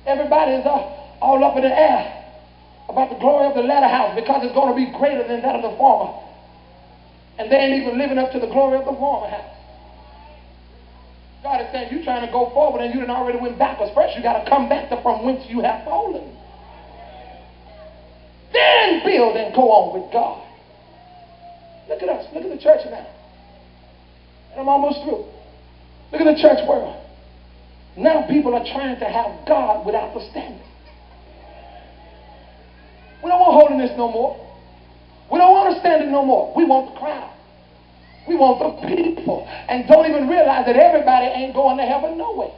Everybody is all up in the air about the glory of the latter house because it's going to be greater than that of the former. And they ain't even living up to the glory of the former house. God is saying, you're trying to go forward and you done already went backwards. First, you got to come back to from whence you have fallen. Then build and go on with God. Look at us. Look at the church now. And I'm almost through. Look at the church world. Now people are trying to have God without the standard. We don't want holiness no more. We don't want a standard no more. We want the crowd. We want the people. And don't even realize that everybody ain't going to heaven no way.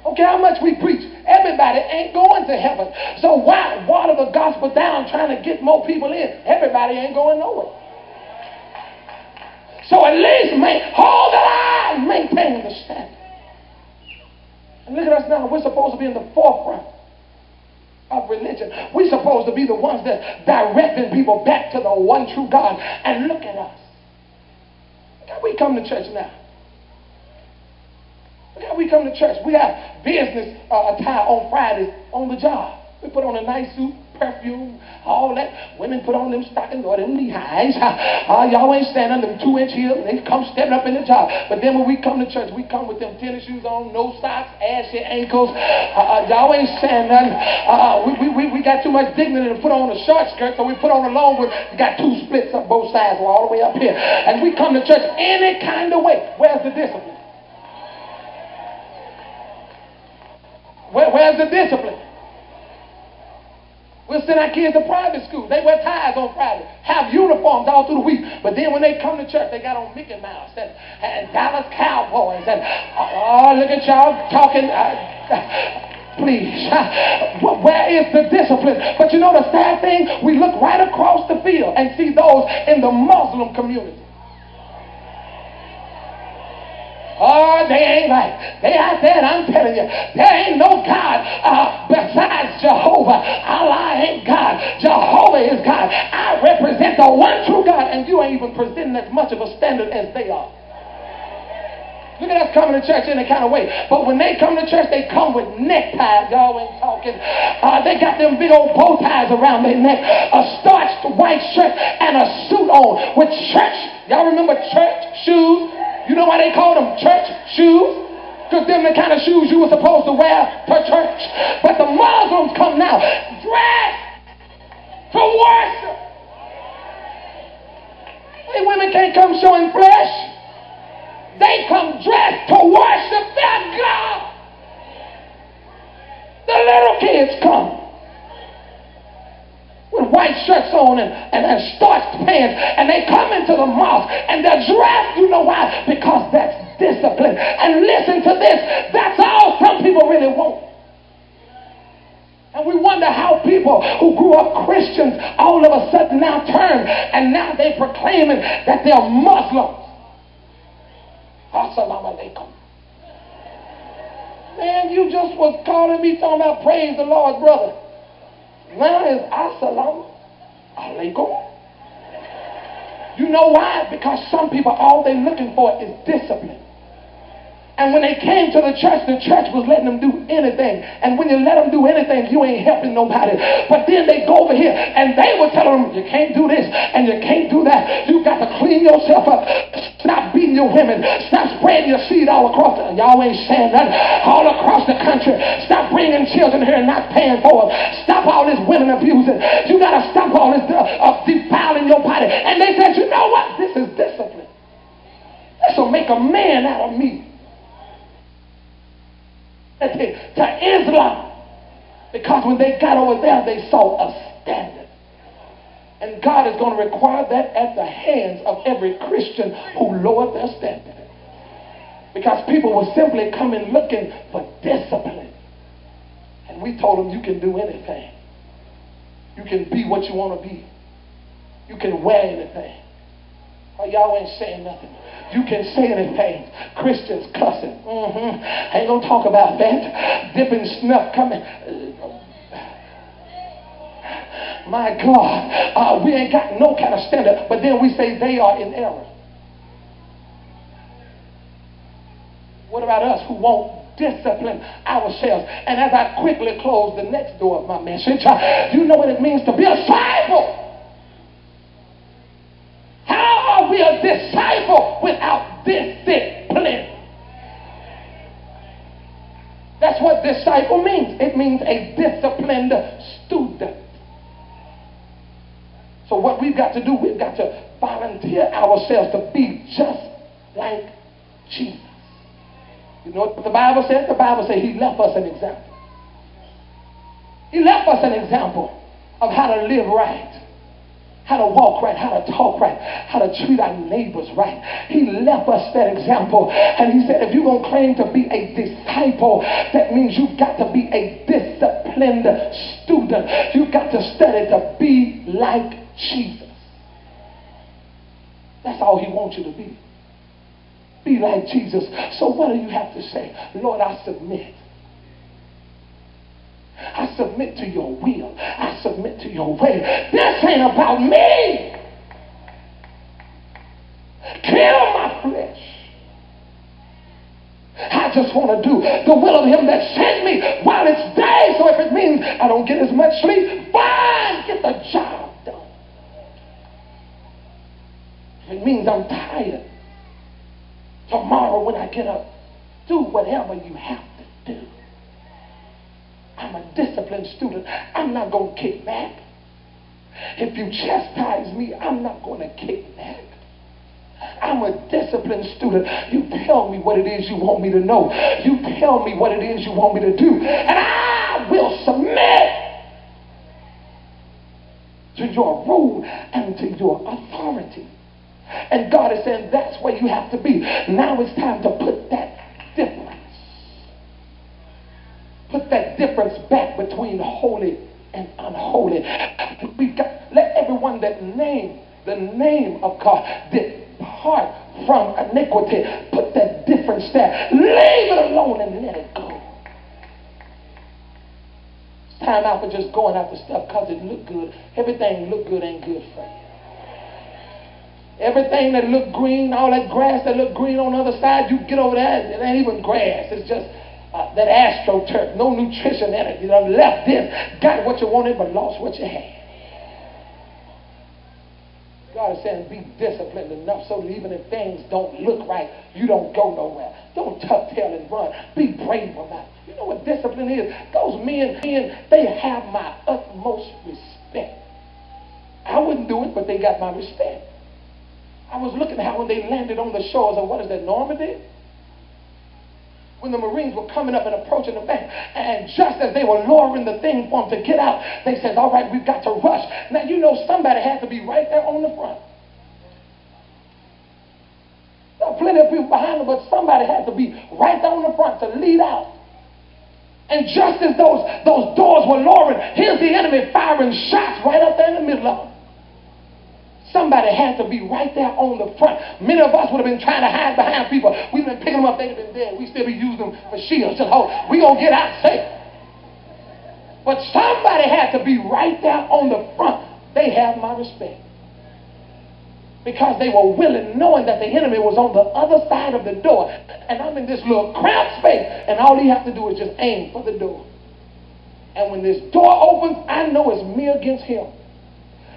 Okay, how much we preach, everybody ain't going to heaven. So why water the gospel down trying to get more people in? Everybody ain't going nowhere. So at least hold the line, maintain the standard. And look at us now. We're supposed to be in the forefront of religion. We're supposed to be the ones that directing people back to the one true God. And look at us. Look how we come to church now. Look how we come to church. We have business attire on Fridays on the job. We put on a nice suit, perfume, all that. Women put on them stockings or them knee highs. Y'all ain't standing on them 2-inch heels. They come stepping up in the job. But then when we come to church, we come with them tennis shoes on, no socks, ashy ankles. Y'all ain't saying nothing. We got too much dignity to put on a short skirt, so we put on a long one. We got 2 splits up both sides, we're all the way up here. And we come to church any kind of way. Where's the discipline? Where's the discipline? We'll send our kids to private school. They wear ties on Friday, have uniforms all through the week. But then when they come to church, they got on Mickey Mouse and Dallas Cowboys. And look at y'all talking. Please. Where is the discipline? But you know the sad thing? We look right across the field and see those in the Muslim community. Oh, they ain't right. They out there, and I'm telling you, there ain't no God besides Jehovah. Allah ain't God. Jehovah is God. I represent the one true God, and you ain't even presenting as much of a standard as they are. Look at us coming to church in a kind of way. But when they come to church, they come with neckties. Y'all ain't talking. They got them big old bow ties around their neck, a starched white shirt, and a suit on with church. Y'all remember church shoes? You know why they call them church shoes? Because them the kind of shoes you were supposed to wear to church. But the Muslims come now dressed to worship. Hey, women can't come showing flesh. They come dressed to worship their God. The little kids come with white shirts on and starched pants, and they come into the mosque and they're dressed. You know why? Because that's discipline. And listen to this, that's all some people really want. And we wonder how people who grew up Christians all of a sudden now turn and now they proclaiming that they're Muslims. Assalamu alaikum. Man, you just was calling me talking about praise the Lord, brother. Now is assalamu alaikum. You know why? Because some people, all they're looking for is discipline. And when they came to the church was letting them do anything. And when you let them do anything, you ain't helping nobody. But then they go over here and they were telling them, you can't do this and you can't do that. You got to clean yourself up. Stop beating your women. Stop spreading your seed all across the, y'all ain't saying nothing, all across the country. Stop bringing children here and not paying for them. Stop all this women abusing. You got to stop all this defiling your body. And they said, you know what? This is discipline. This will make a man out of me. To Islam, because when they got over there they saw a standard, and God is going to require that at the hands of every Christian who lowered their standard, because people were simply coming looking for discipline, and we told them you can do anything, you can be what you want to be, you can wear anything. Oh, y'all ain't saying nothing. You can say anything. Christians cussing. Ain't gonna talk about that. Dipping snuff coming. My God. We ain't got no kind of standard. But then we say they are in error. What about us who want discipline ourselves. And as I quickly close the next door of my message, you know what it means to be a disciple. How are we a disciple without discipline? That's what disciple means. It means a disciplined student. So what we've got to do, we've got to volunteer ourselves to be just like Jesus. You know what the Bible says? The Bible says he left us an example. He left us an example of how to live right, how to walk right, how to talk right, how to treat our neighbors right. He left us that example. And he said, if you're going to claim to be a disciple, that means you've got to be a disciplined student. You've got to study to be like Jesus. That's all he wants you to be. Be like Jesus. So what do you have to say? Lord, I submit. I submit to your will. I submit to your way. This ain't about me. Kill my flesh. I just want to do the will of him that sent me while it's day. So if it means I don't get as much sleep, fine, get the job done. If it means I'm tired, tomorrow when I get up, do whatever you have to do. I'm a disciplined student. I'm not going to kick back. If you chastise me, I'm not going to kick back. I'm a disciplined student. You tell me what it is you want me to know. You tell me what it is you want me to do. And I will submit to your rule and to your authority. And God is saying that's where you have to be. Now it's time to put that difference. Put that difference back between holy and unholy. We've got, let everyone that name the name of God depart from iniquity. Put that difference there. Leave it alone and let it go. It's time out for just going after stuff because it look good. Everything look good ain't good for you. Everything that look green, all that grass that look green on the other side, you get over there, it ain't even grass. It's just that astroturf, no nutrition in it. You done left this, got what you wanted, but lost what you had. God is saying, be disciplined enough so that even if things don't look right, you don't go nowhere. Don't tuck tail and run. Be brave about it. You know what discipline is? Those men, they have my utmost respect. I wouldn't do it, but they got my respect. I was looking at how when they landed on the shores of, what is that, Normandy? When the Marines were coming up and approaching the bank, and just as they were lowering the thing for them to get out, they said, all right, we've got to rush. Now, you know somebody had to be right there on the front. There were plenty of people behind them, but somebody had to be right there on the front to lead out. And just as those doors were lowering, here's the enemy firing shots right up there in the middle of them. Somebody had to be right there on the front. Many of us would have been trying to hide behind people. We've been picking them up. They'd have been dead. We still be using them for shields. We're going to get out safe. But somebody had to be right there on the front. They have my respect. Because they were willing, knowing that the enemy was on the other side of the door. And I'm in this little cramped space. And all he has to do is just aim for the door. And when this door opens, I know it's me against him.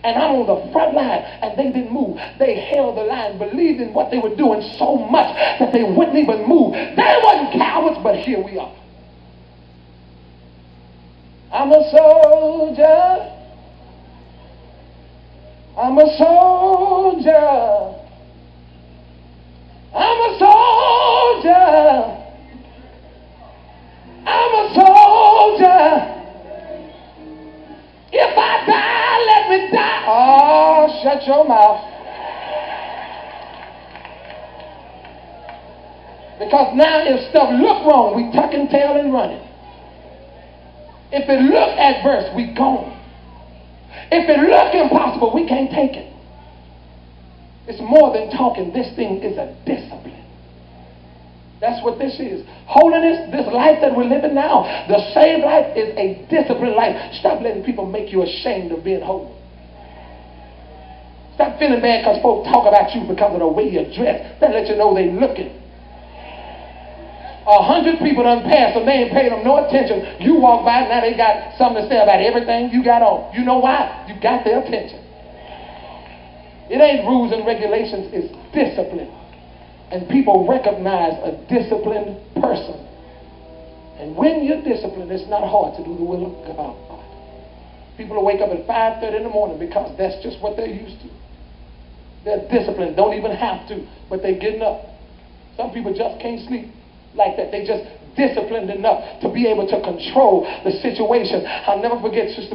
And I'm on the front line, and they didn't move. They held the line, believed in what they were doing so much that they wouldn't even move. They wasn't cowards, but here we are. I'm a soldier. I'm a soldier. I'm a soldier. I'm a soldier. If I die, let me die. Oh, shut your mouth. Because now if stuff look wrong, we tucking tail and running. If it look adverse, we gone. If it look impossible, we can't take it. It's more than talking. This thing is a discipline. That's what this is. Holiness, this life that we're living now, the saved life is a disciplined life. Stop letting people make you ashamed of being holy. Stop feeling bad because folks talk about you because of the way you dress. That lets you know they're looking. 100 people done passed them. They ain't paid them no attention. You walk by, now they got something to say about everything you got on. You know why? You got their attention. It ain't rules and regulations, it's discipline. And people recognize a disciplined person. And when you're disciplined, it's not hard to do the will of God. People will wake up at 5:30 in the morning because that's just what they're used to. They're disciplined, don't even have to, but they're getting up. Some people just can't sleep like that. They just disciplined enough to be able to control the situation. I'll never forget Sister